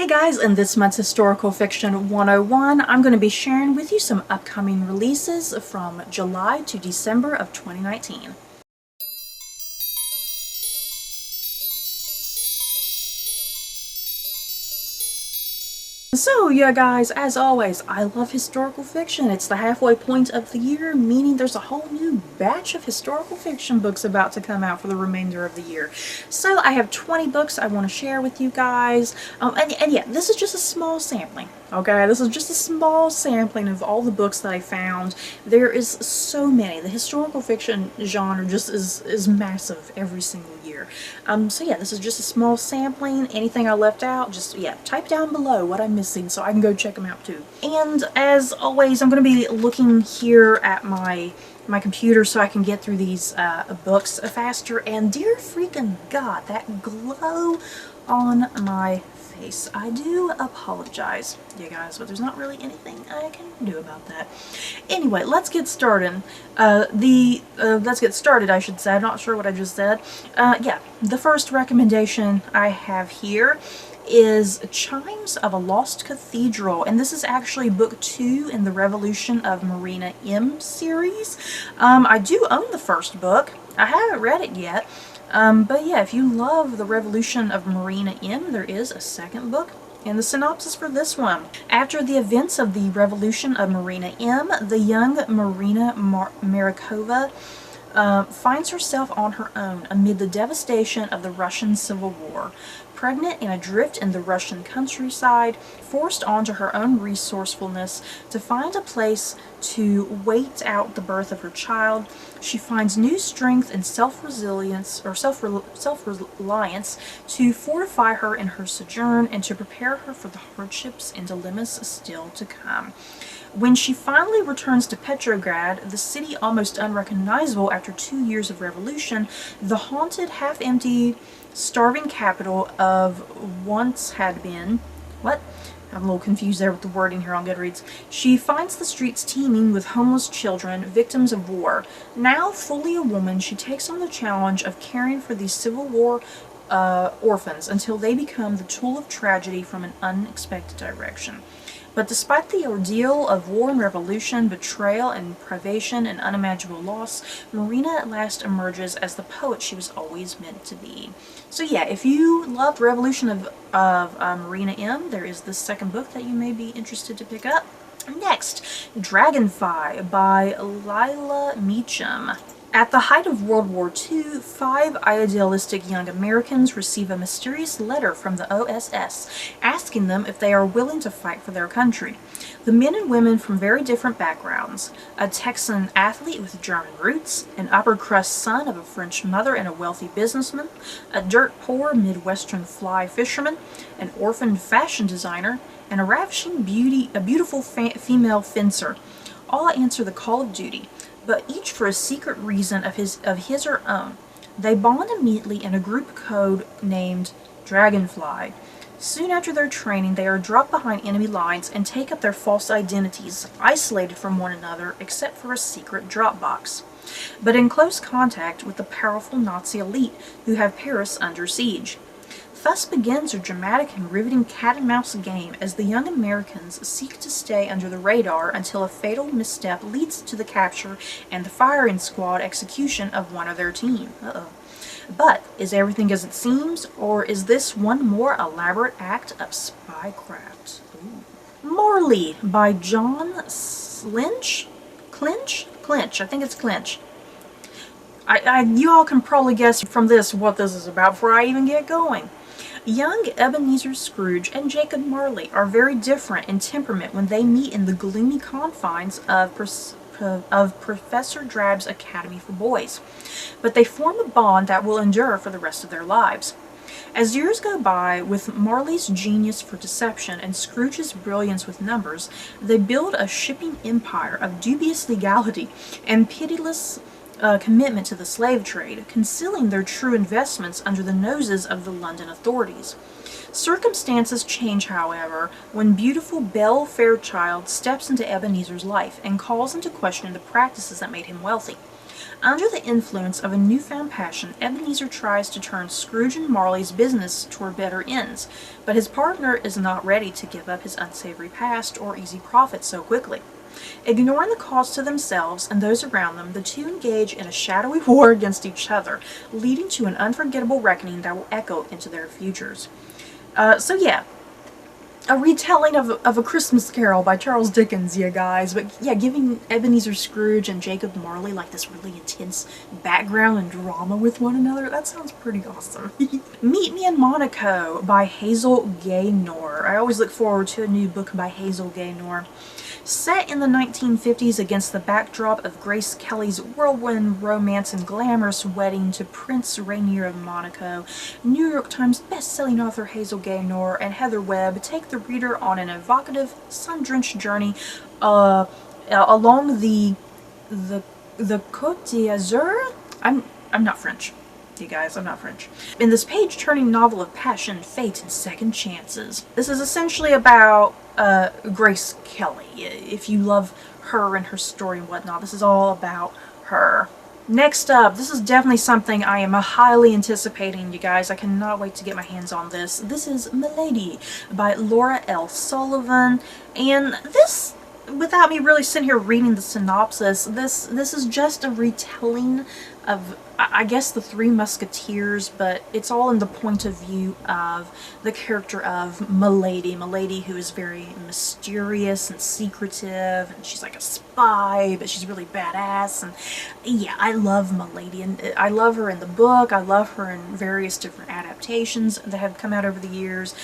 guys, in this month's Historical Fiction 101, I'm going to be sharing with you some upcoming releases from July to December of 2019. So yeah guys, as always, I love historical fiction. It's the halfway point of the year, meaning there's a whole new batch of historical fiction books about to come out for the remainder of the year. So I have 20 books I want to share with you guys. And yeah, this is just a small sampling. Okay, this is just a small sampling of all the books that I found. There is so many. The historical fiction genre just is massive every single year. So yeah, this is just a small sampling. Anything I left out, just yeah, type down below what I'm missing so I can go check them out too. And as always, I'm going to be looking here at my computer so I can get through these books faster. And dear freaking God, that glow on my face. I do apologize, you guys, but there's not really anything I can do about that. Anyway, let's get started. Let's get started, I should say. I'm not sure what I just said. Yeah, the first recommendation I have here is Chimes of a Lost Cathedral, and this is actually book 2 in the Revolution of Marina M series. I do own the first book. I haven't read it yet. But yeah, if you love the Revolution of Marina M, there is a second book. And the synopsis for this one: after the events of the Revolution of Marina M, the young Marina Marikova finds herself on her own amid the devastation of the Russian Civil War. Pregnant and adrift in the Russian countryside, forced onto her own resourcefulness to find a place to wait out the birth of her child, she finds new strength and self-reliance to fortify her in her sojourn and to prepare her for the hardships and dilemmas still to come. When she finally returns to Petrograd, the city almost unrecognizable after 2 years of revolution, the haunted, half-empty, starving capital of once had been... What? I'm a little confused there with the wording here on Goodreads. She finds the streets teeming with homeless children, victims of war. Now, fully a woman, she takes on the challenge of caring for these Civil War orphans until they become the tool of tragedy from an unexpected direction. But despite the ordeal of war and revolution, betrayal and privation and unimaginable loss, Marina at last emerges as the poet she was always meant to be. So yeah, if you love the Revolution of Marina M, there is this second book that you may be interested to pick up. Next, Dragonfly by Lila Meacham. At the height of World War II, 5 idealistic young Americans receive a mysterious letter from the OSS asking them if they are willing to fight for their country. The men and women from very different backgrounds: a Texan athlete with German roots, an upper-crust son of a French mother and a wealthy businessman, a dirt-poor Midwestern fly fisherman, an orphaned fashion designer, and a beautiful female fencer, all answer the call of duty, but each for a secret reason of his or own. They bond immediately in a group code named Dragonfly. Soon after their training, they are dropped behind enemy lines and take up their false identities, isolated from one another except for a secret drop box, but in close contact with the powerful Nazi elite who have Paris under siege. Thus begins a dramatic and riveting cat-and-mouse game as the young Americans seek to stay under the radar until a fatal misstep leads to the capture and the firing squad execution of one of their team. But is everything as it seems, or is this one more elaborate act of spycraft? Marley by John Clinch? I think it's Clinch. You all can probably guess from this what this is about before I even get going. Young Ebenezer Scrooge and Jacob Marley are very different in temperament when they meet in the gloomy confines of Professor Drab's Academy for Boys, but they form a bond that will endure for the rest of their lives. As years go by, with Marley's genius for deception and Scrooge's brilliance with numbers, they build a shipping empire of dubious legality and pitiless commitment to the slave trade, concealing their true investments under the noses of the London authorities. Circumstances change, however, when beautiful Belle Fairchild steps into Ebenezer's life and calls into question the practices that made him wealthy. Under the influence of a newfound passion, Ebenezer tries to turn Scrooge and Marley's business toward better ends, but his partner is not ready to give up his unsavory past or easy profits so quickly. Ignoring the cost to themselves and those around them, the two engage in a shadowy war against each other, leading to an unforgettable reckoning that will echo into their futures. So yeah, a retelling of A Christmas Carol by Charles Dickens, you guys. But yeah, giving Ebenezer Scrooge and Jacob Marley like this really intense background and drama with one another, that sounds pretty awesome. Meet Me in Monaco by Hazel Gaynor. I always look forward to a new book by Hazel Gaynor. Set in the 1950s against the backdrop of Grace Kelly's whirlwind romance and glamorous wedding to Prince Rainier of Monaco, New York Times best-selling author Hazel Gaynor and Heather Webb take the reader on an evocative, sun-drenched journey along the Côte d'Azur. I'm not French. You guys, I'm not French. In this page-turning novel of passion, fate, and second chances. This is essentially about Grace Kelly. If you love her and her story and whatnot, this is all about her. Next up, this is definitely something I am highly anticipating, you guys. I cannot wait to get my hands on this. This is Milady by Laura L. Sullivan. And this, without me really sitting here reading the synopsis, this is just a retelling of, I guess, the Three Musketeers, but it's all in the point of view of the character of Milady. Milady, who is very mysterious and secretive, and she's like a spy, but she's really badass. And yeah, I love Milady, and I love her in the book. I love her in various different adaptations that have come out over the years.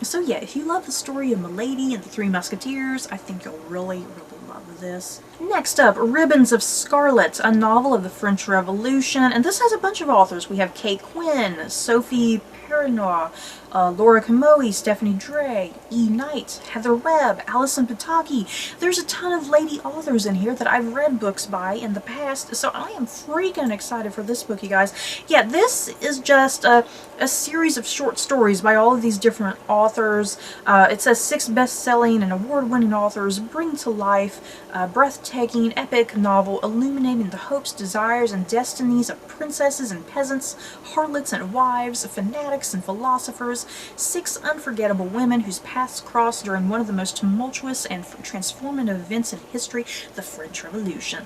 So yeah, if you love the story of Milady and the Three Musketeers, I think you'll really love this. Next up, Ribbons of Scarlet, a novel of the French Revolution, and this has a bunch of authors. We have Kay Quinn, Sophie Pernois, Laura Kamoe, Stephanie Dre, E. Knight, Heather Webb, Alison Pataki. There's a ton of lady authors in here that I've read books by in the past, so I am freaking excited for this book, you guys. Yeah, this is just a series of short stories by all of these different authors. It says 6 best-selling and award-winning authors bring to life a breathtaking, epic novel illuminating the hopes, desires, and destinies of princesses and peasants, harlots and wives, fanatics and philosophers, 6 unforgettable women whose paths crossed during one of the most tumultuous and transformative events in history, the French Revolution.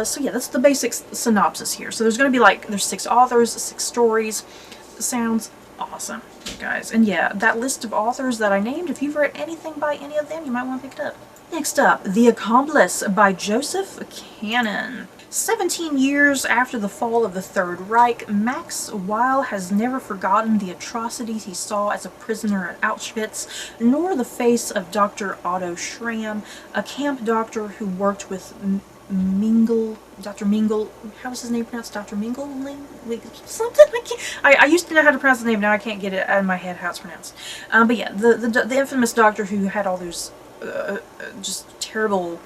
So yeah, that's the basic synopsis here. So there's going to be there's 6 authors, 6 stories. Sounds awesome, you guys. And yeah, that list of authors that I named, if you've read anything by any of them, you might want to pick it up. Next up, The Accomplice by Joseph Cannon. 17 years after the fall of the Third Reich, Max Weil has never forgotten the atrocities he saw as a prisoner at Auschwitz, nor the face of Dr. Otto Schramm, a camp doctor who worked with Dr. Mingle, how was his name pronounced? Dr. Mingling? Something? I used to know how to pronounce the name, now I can't get it out of my head how it's pronounced. But yeah, the infamous doctor who had all those just terrible,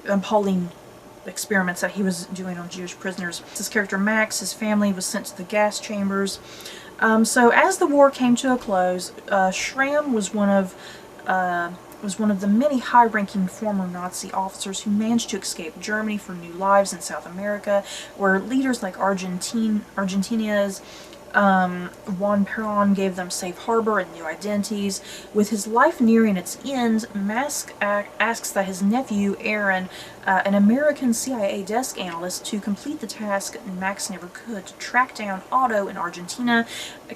appalling experiments that he was doing on Jewish prisoners. His character Max, his family was sent to the gas chambers. So as the war came to a close, Schramm was one of the many high-ranking former Nazi officers who managed to escape Germany for new lives in South America, where leaders like Argentina's Juan Perón gave them safe harbor and new identities. With his life nearing its end, Max asks that his nephew, Aaron, an American CIA desk analyst, to complete the task Max never could, to track down Otto in Argentina,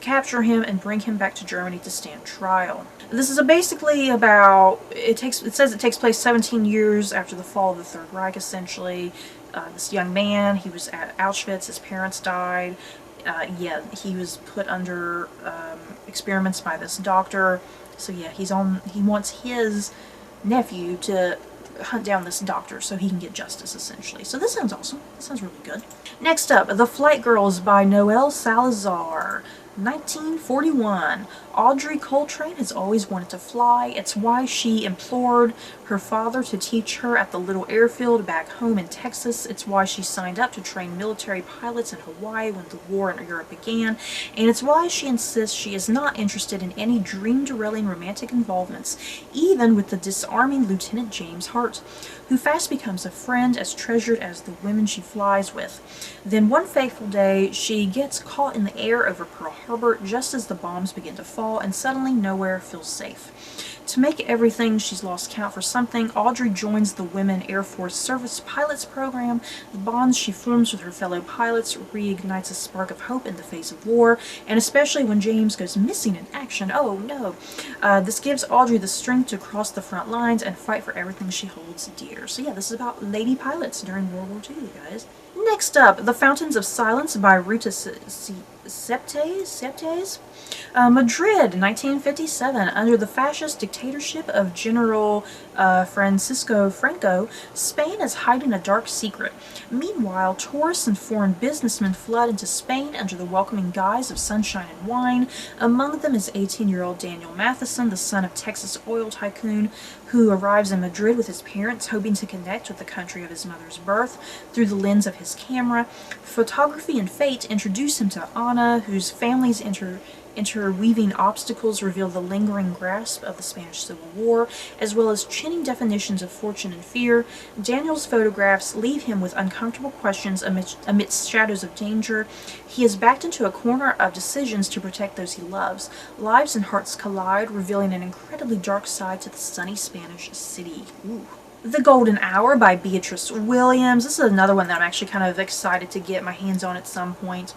capture him, and bring him back to Germany to stand trial. This is basically about, it says it takes place 17 years after the fall of the Third Reich, essentially. This young man, he was at Auschwitz, his parents died. Yeah, he was put under experiments by this doctor. So yeah, he wants his nephew to hunt down this doctor so he can get justice, essentially. So this sounds awesome. This sounds really good. Next up, The Flight Girls by Noelle Salazar. 1941. Audrey Coltrane has always wanted to fly. It's why she implored her father to teach her at the little airfield back home in Texas. It's why she signed up to train military pilots in Hawaii when the war in Europe began. And it's why she insists she is not interested in any dream-derailing romantic involvements, even with the disarming Lieutenant James Hart, who fast becomes a friend as treasured as the women she flies with. Then one fateful day, she gets caught in the air over Pearl Harbor just as the bombs begin to fall, and suddenly nowhere feels safe. To make everything she's lost count for something, Audrey joins the Women Air Force Service Pilots program. The bonds she forms with her fellow pilots reignites a spark of hope in the face of war, and especially when James goes missing in action. Oh no! This gives Audrey the strength to cross the front lines and fight for everything she holds dear. So yeah, this is about lady pilots during World War II, guys. Next up, The Fountains of Silence by Rita Septes. Madrid, 1957. Under the fascist dictatorship of General Francisco Franco, Spain is hiding a dark secret. Meanwhile, tourists and foreign businessmen flood into Spain under the welcoming guise of sunshine and wine. Among them is 18-year-old Daniel Matheson, the son of Texas oil tycoon, who arrives in Madrid with his parents, hoping to connect with the country of his mother's birth through the lens of his camera. Photography and fate introduce him to Ana, whose family's interweaving obstacles reveal the lingering grasp of the Spanish Civil War, as well as chilling definitions of fortune and fear. Daniel's photographs leave him with uncomfortable questions amidst shadows of danger. He is backed into a corner of decisions to protect those he loves. Lives and hearts collide, revealing an incredibly dark side to the sunny Spanish city. Ooh. The Golden Hour by Beatrice Williams. This is another one that I'm actually kind of excited to get my hands on at some point.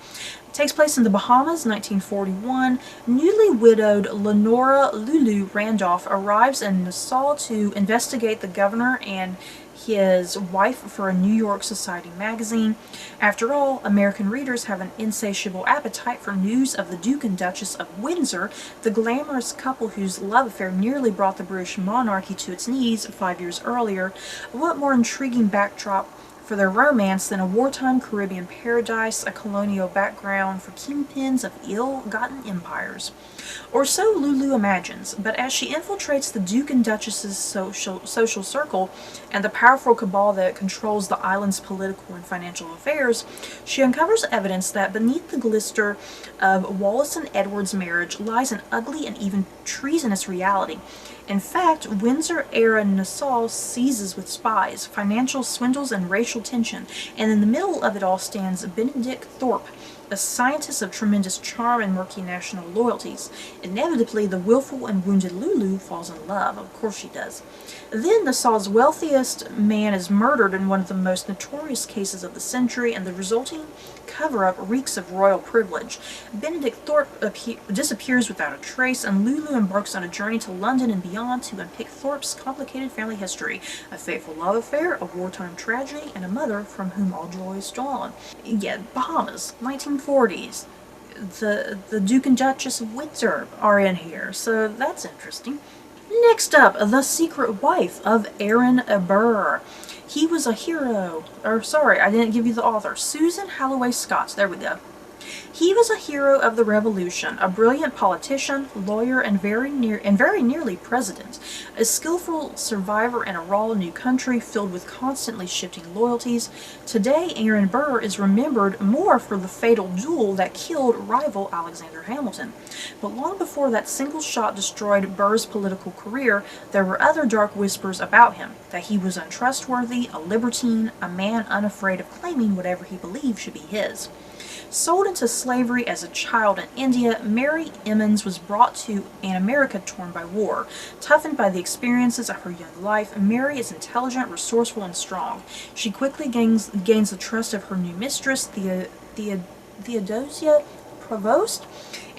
It takes place in the Bahamas, 1941. Newly widowed Lenora Lulu Randolph arrives in Nassau to investigate the governor and his wife for a New York Society magazine. After all, American readers have an insatiable appetite for news of the Duke and Duchess of Windsor, the glamorous couple whose love affair nearly brought the British monarchy to its knees 5 years earlier. What more intriguing backdrop for their romance than a wartime Caribbean paradise, a colonial background for kingpins of ill-gotten empires? Or so Lulu imagines, but as she infiltrates the Duke and Duchess's social circle and the powerful cabal that controls the island's political and financial affairs, she uncovers evidence that beneath the glister of Wallace and Edward's marriage lies an ugly and even treasonous reality. In fact, Windsor-era Nassau seizes with spies, financial swindles, and racial tension, and in the middle of it all stands Benedict Thorpe, a scientist of tremendous charm and murky national loyalties. Inevitably, the willful and wounded Lulu falls in love. Of course she does. Then Nassau's wealthiest man is murdered in one of the most notorious cases of the century, and the resulting cover-up reeks of royal privilege. Benedict Thorpe disappears without a trace, and Lulu embarks on a journey to London and beyond to unpick Thorpe's complicated family history, a fateful love affair, a wartime tragedy, and a mother from whom all joy is stolen. Yeah, Bahamas, 1940s. The Duke and Duchess of Windsor are in here, so that's interesting. Next up, The Secret Wife of Aaron Burr. He was a hero, or sorry, I didn't give you the author. Susan Holloway Scott, there we go. He was a hero of the Revolution, a brilliant politician, lawyer, and very nearly president, a skillful survivor in a raw new country filled with constantly shifting loyalties. Today, Aaron Burr is remembered more for the fatal duel that killed rival Alexander Hamilton. But long before that single shot destroyed Burr's political career, there were other dark whispers about him, that he was untrustworthy, a libertine, a man unafraid of claiming whatever he believed should be his. Sold into slavery as a child in India, Mary Emmons was brought to an America torn by war. Toughened by the experiences of her young life, Mary is intelligent, resourceful, and strong. She quickly gains the trust of her new mistress, Theodosia Provost,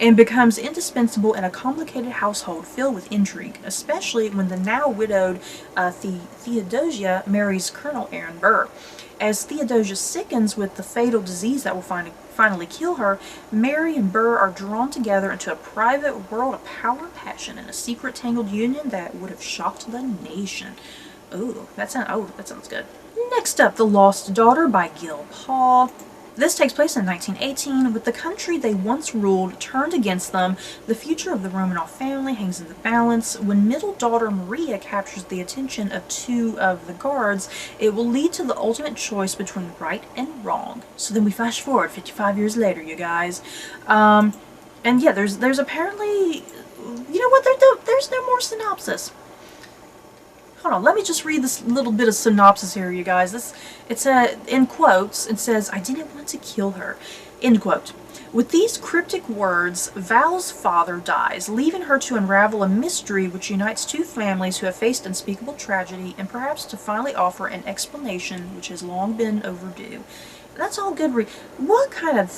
and becomes indispensable in a complicated household filled with intrigue, especially when the now widowed Theodosia marries Colonel Aaron Burr. As Theodosia sickens with the fatal disease that will finally kill her, Mary and Burr are drawn together into a private world of power and passion in a secret tangled union that would have shocked the nation. That sounds good. Next up, The Lost Daughter by Gil Paul. This takes place in 1918. With the country they once ruled turned against them, the future of the Romanov family hangs in the balance. When middle daughter Maria captures the attention of 2 of the guards, it will lead to the ultimate choice between right and wrong. So then we flash forward 55 years later, you guys. And yeah, there's apparently, you know what, there's no more synopsis. Hold on, let me just read this little bit of synopsis here, you guys. It's in quotes, it says, "I didn't want to kill her." End quote. With these cryptic words, Val's father dies, leaving her to unravel a mystery which unites 2 families who have faced unspeakable tragedy, and perhaps to finally offer an explanation which has long been overdue. That's all Goodreads. What kind of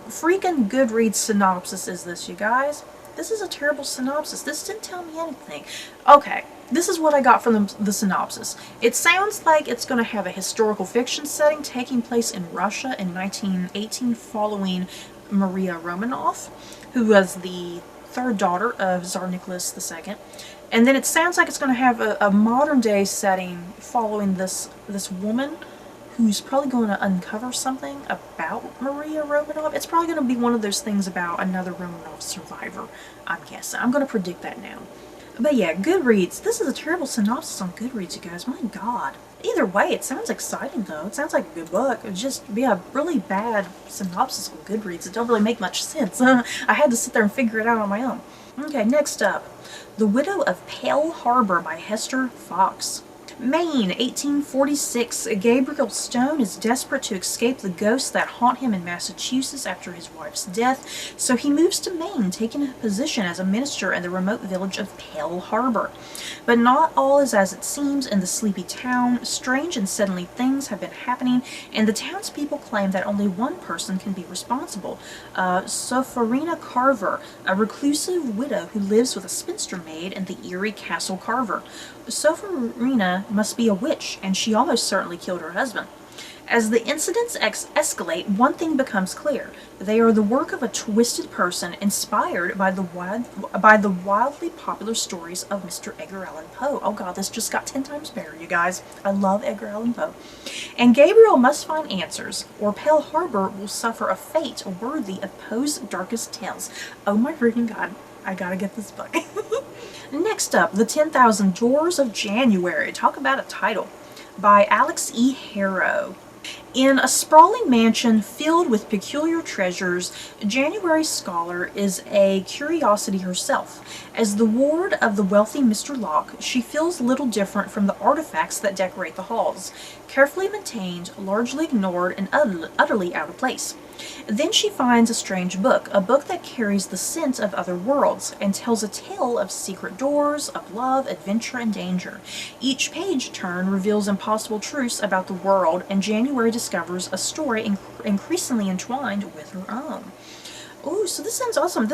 freaking Goodreads synopsis is this, you guys? This is a terrible synopsis. This didn't tell me anything. Okay, this is what I got from the synopsis. It sounds like it's going to have a historical fiction setting taking place in Russia in 1918 following Maria Romanov, who was the 3rd daughter of Tsar Nicholas II. And then it sounds like it's going to have a modern day setting following this woman who's probably going to uncover something about Maria Romanov. It's probably going to be one of those things about another Romanov survivor, I'm guessing. I'm going to predict that now. But yeah, Goodreads. This is a terrible synopsis on Goodreads, you guys. My God. Either way, it sounds exciting, though. It sounds like a good book. It just, yeah, really bad synopsis on Goodreads. It don't really make much sense. I had to sit there and figure it out on my own. Okay, next up. The Widow of Pale Harbor by Hester Fox. Maine, 1846. Gabriel Stone is desperate to escape the ghosts that haunt him in Massachusetts after his wife's death, so he moves to Maine, taking a position as a minister in the remote village of Pale Harbor. But not all is as it seems in the sleepy town. Strange and suddenly things have been happening, and the townspeople claim that only one person can be responsible. Sophorina Carver, a reclusive widow who lives with a spinster maid in the eerie Castle Carver. Sophorina must be a witch, and she almost certainly killed her husband. As the incidents escalate, one thing becomes clear. They are the work of a twisted person inspired by the wildly popular stories of Mr. Edgar Allan Poe. Oh god, this just got 10 times better, you guys. I love Edgar Allan Poe. And Gabriel must find answers, or Pale Harbor will suffer a fate worthy of Poe's darkest tales. Oh my freaking god, I gotta get this book. Next up, The 10,000 Doors of January. Talk about a title. By Alex E. Harrow. In a sprawling mansion filled with peculiar treasures, January Scholar is a curiosity herself. As the ward of the wealthy Mr. Locke, she feels little different from the artifacts that decorate the halls, carefully maintained, largely ignored, and utterly out of place. Then she finds a strange book, a book that carries the scent of other worlds, and tells a tale of secret doors, of love, adventure, and danger. Each page turn reveals impossible truths about the world, and January discovers a story increasingly entwined with her own. Ooh, so this sounds awesome.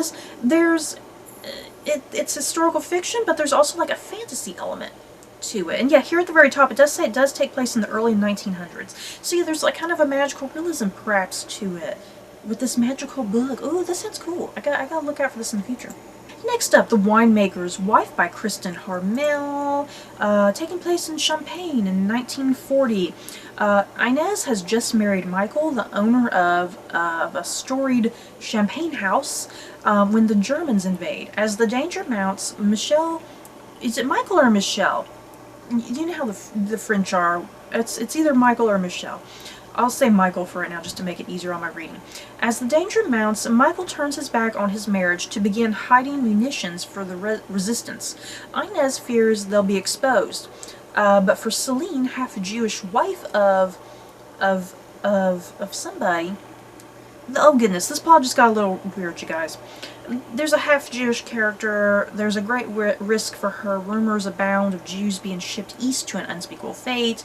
It's historical fiction, but there's also like a fantasy element to it. And yeah, here at the very top, it does say it does take place in the early 1900s. So yeah, there's like kind of a magical realism perhaps to it with this magical book. Ooh, this sounds cool. I gotta look out for this in the future. Next up, The Winemaker's Wife by Kristen Harmel, taking place in Champaign in 1940. Inez has just married Michael, the owner of a storied champagne house, when the Germans invade. As the danger mounts, Michelle... Is it Michael or Michelle? You know how the French are. It's either Michael or Michelle. I'll say Michael for right now just to make it easier on my reading. As the danger mounts, Michael turns his back on his marriage to begin hiding munitions for the resistance. Inez fears they'll be exposed. But for Celine, half-Jewish wife of somebody... Oh goodness, this plot just got a little weird, you guys. There's a half-Jewish character, there's a great risk for her, rumors abound of Jews being shipped east to an unspeakable fate.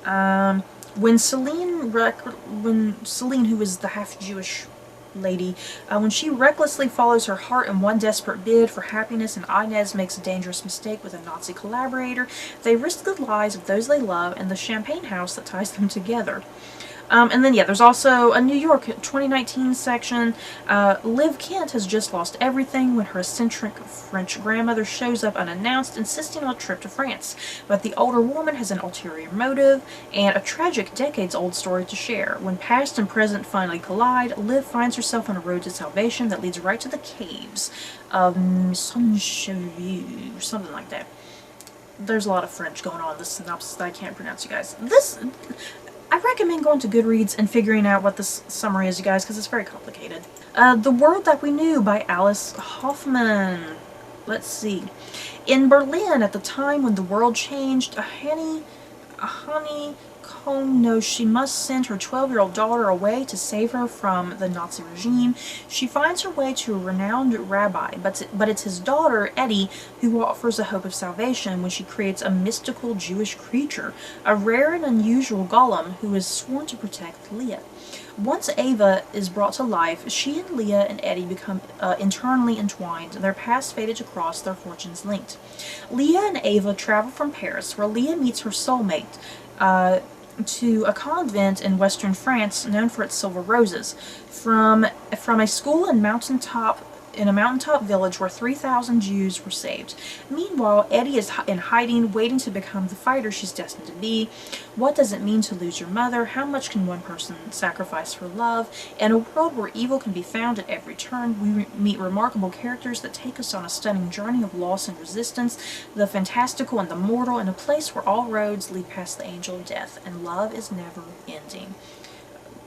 When Celine, who is the half-Jewish lady, when she recklessly follows her heart in one desperate bid for happiness and Inez makes a dangerous mistake with a Nazi collaborator, they risk the lives of those they love and the champagne house that ties them together. And then, yeah, there's also a New York 2019 section. Liv Kent has just lost everything when her eccentric French grandmother shows up unannounced, insisting on a trip to France. But the older woman has an ulterior motive and a tragic decades-old story to share. When past and present finally collide, Liv finds herself on a road to salvation that leads right to the caves of Misonchevue, something like that. There's a lot of French going on in this synopsis that I can't pronounce, you guys. I recommend going to Goodreads and figuring out what this summary is, you guys, because it's very complicated. The World That We Knew by Alice Hoffman. Let's see. In Berlin, at the time when the world changed, a honeycomb knows she must send her 12-year-old daughter away to save her from the Nazi regime. She finds her way to a renowned rabbi, but it's his daughter, Eddie, who offers a hope of salvation when she creates a mystical Jewish creature, a rare and unusual golem who is sworn to protect Leah. Once Ava is brought to life, she and Leah and Eddie become internally entwined, their paths fated to cross, their fortunes linked. Leah and Ava travel from Paris, where Leah meets her soulmate, to a convent in western France known for its silver roses, from a school in a mountaintop village where 3,000 Jews were saved. Meanwhile, Eddie is in hiding, waiting to become the fighter she's destined to be. What does it mean to lose your mother? How much can one person sacrifice for love? In a world where evil can be found at every turn, we meet remarkable characters that take us on a stunning journey of loss and resistance, the fantastical and the mortal, in a place where all roads lead past the angel of death, and love is never ending.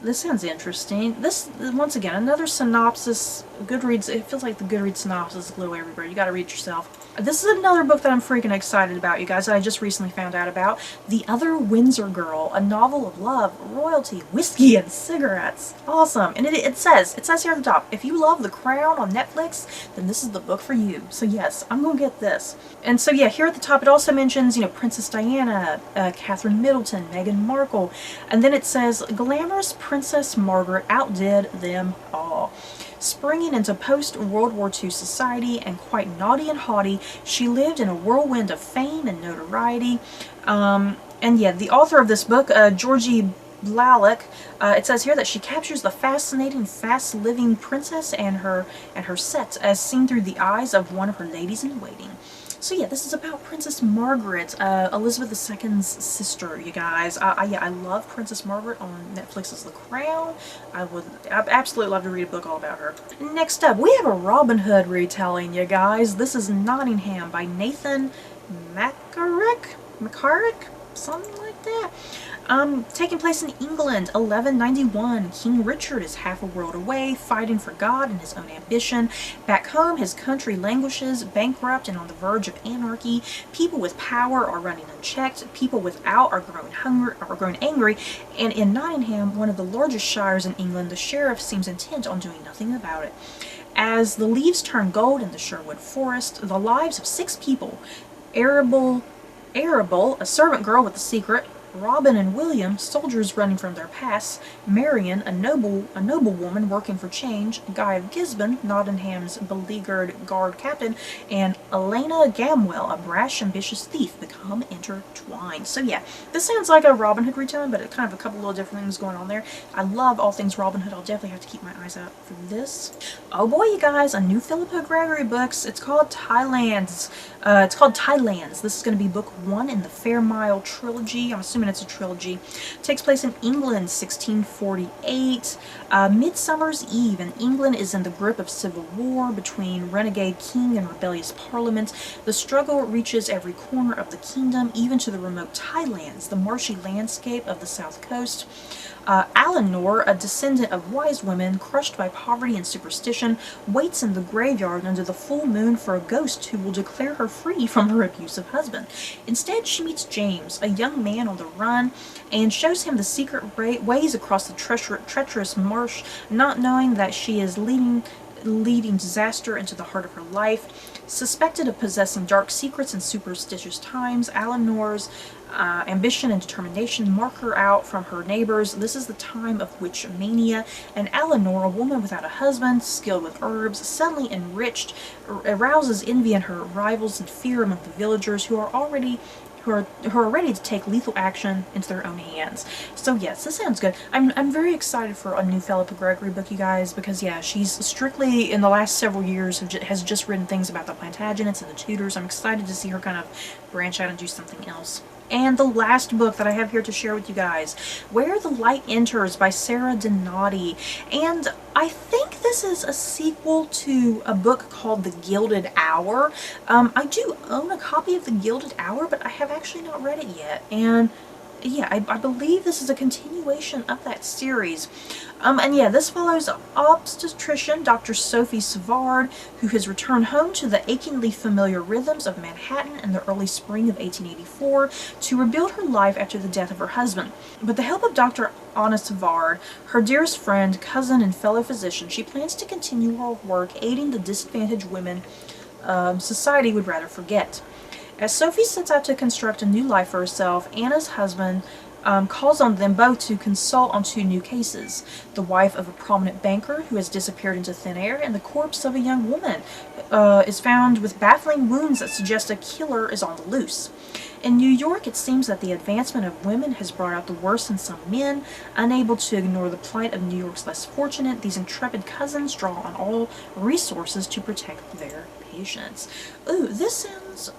This sounds interesting. This, once again, another synopsis. Goodreads, it feels like the Goodreads synopsis is a little everywhere. You gotta read it yourself. This is another book that I'm freaking excited about, you guys, that I just recently found out about. The Other Windsor Girl, a novel of love, royalty, whiskey, and cigarettes. Awesome. And it says here at the top, if you love The Crown on Netflix, then this is the book for you. So yes, I'm gonna get this. And so yeah, here at the top it also mentions, Princess Diana, Catherine Middleton, Meghan Markle, and then it says, glamorous Princess Margaret outdid them all. Springing into post-World War II society and quite naughty and haughty, she lived in a whirlwind of fame and notoriety. And yeah, the author of this book, Georgie Blalock, it says here that she captures the fascinating, fast-living princess and her set as seen through the eyes of one of her ladies-in-waiting. So yeah, this is about Princess Margaret, Elizabeth II's sister, you guys. Yeah, I love Princess Margaret on Netflix's The Crown. I'd absolutely love to read a book all about her. Next up, we have a Robin Hood retelling, you guys. This is Nottingham by Nathan McCarrick, something like that. Taking place in England, 1191. King Richard is half a world away, fighting for God and his own ambition. Back home, his country languishes, bankrupt and on the verge of anarchy. People with power are running unchecked. People without are grown angry. And in Nottingham, one of the largest shires in England, the sheriff seems intent on doing nothing about it. As the leaves turn gold in the Sherwood Forest, the lives of 6 people, Arable, a servant girl with a secret, Robin and William, soldiers running from their past, Marion, a noblewoman working for change, Guy of Gisborne, Nottingham's beleaguered guard captain, and Elena Gamwell, a brash, ambitious thief, become intertwined. So yeah, this sounds like a Robin Hood retelling, but it's kind of a couple little different things going on there. I love all things Robin Hood. I'll definitely have to keep my eyes out for this. Oh boy, you guys, a new Philippa Gregory books. It's called Thailands. This is going to be book 1 in the Fair Mile trilogy. I'm assuming it's a trilogy. It takes place in England, 1648. Midsummer's Eve, and England is in the grip of civil war between renegade king and rebellious parliament. The struggle reaches every corner of the kingdom, even to the remote Thailands, the marshy landscape of the south coast. Eleanor, a descendant of wise women crushed by poverty and superstition, waits in the graveyard under the full moon for a ghost who will declare her free from her abusive husband. Instead, she meets James, a young man on the run, and shows him the secret ways across the treacherous marsh, not knowing that she is leading disaster into the heart of her life. Suspected of possessing dark secrets in superstitious times, Eleanor's ambition and determination mark her out from her neighbors. This is the time of witch mania, and Eleanor, a woman without a husband, skilled with herbs, suddenly enriched, arouses envy in her rivals and fear among the villagers who are already who are ready to take lethal action into their own hands. So yes, this sounds good. I'm very excited for a new Philippa Gregory book, you guys, because yeah, she's strictly in the last several years has just written things about the Plantagenets and the Tudors. I'm excited to see her kind of branch out and do something else. And the last book that I have here to share with you guys, Where the Light Enters by Sarah Donati. And I think this is a sequel to a book called The Gilded Hour. I do own a copy of The Gilded Hour, but I have actually not read it yet. And yeah, I believe this is a continuation of that series. And yeah, this follows obstetrician Dr. Sophie Savard, who has returned home to the achingly familiar rhythms of Manhattan in the early spring of 1884 to rebuild her life after the death of her husband. With the help of Dr. Anna Savard, her dearest friend, cousin, and fellow physician, she plans to continue her work aiding the disadvantaged women society would rather forget. As Sophie sets out to construct a new life for herself, Anna's husband calls on them both to consult on two new cases: the wife of a prominent banker who has disappeared into thin air, and the corpse of a young woman is found with baffling wounds that suggest a killer is on the loose. In New York, it seems that the advancement of women has brought out the worst in some men. Unable to ignore the plight of New York's less fortunate, these intrepid cousins draw on all resources to protect their patients. Ooh, this sounds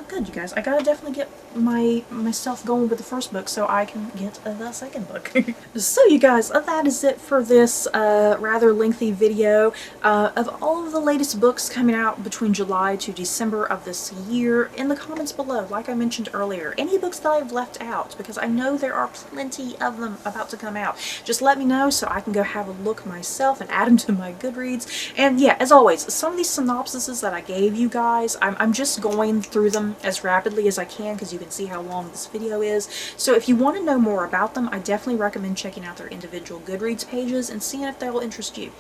good, you guys. I gotta definitely get myself going with the first book so I can get the second book. So you guys, that is it for this rather lengthy video of all of the latest books coming out between July to December of this year. In the comments below, like I mentioned earlier, any books that I've left out, because I know there are plenty of them about to come out, just let me know so I can go have a look myself and add them to my Goodreads. And yeah, as always, some of these synopsises that I gave you guys, I'm just going through them as rapidly as I can because you can see how long this video is. So if you want to know more about them, I definitely recommend checking out their individual Goodreads pages and seeing if they'll interest you.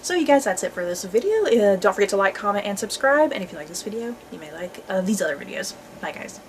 So you guys, that's it for this video. Don't forget to like, comment, and subscribe. And if you like this video, you may like these other videos. Bye guys.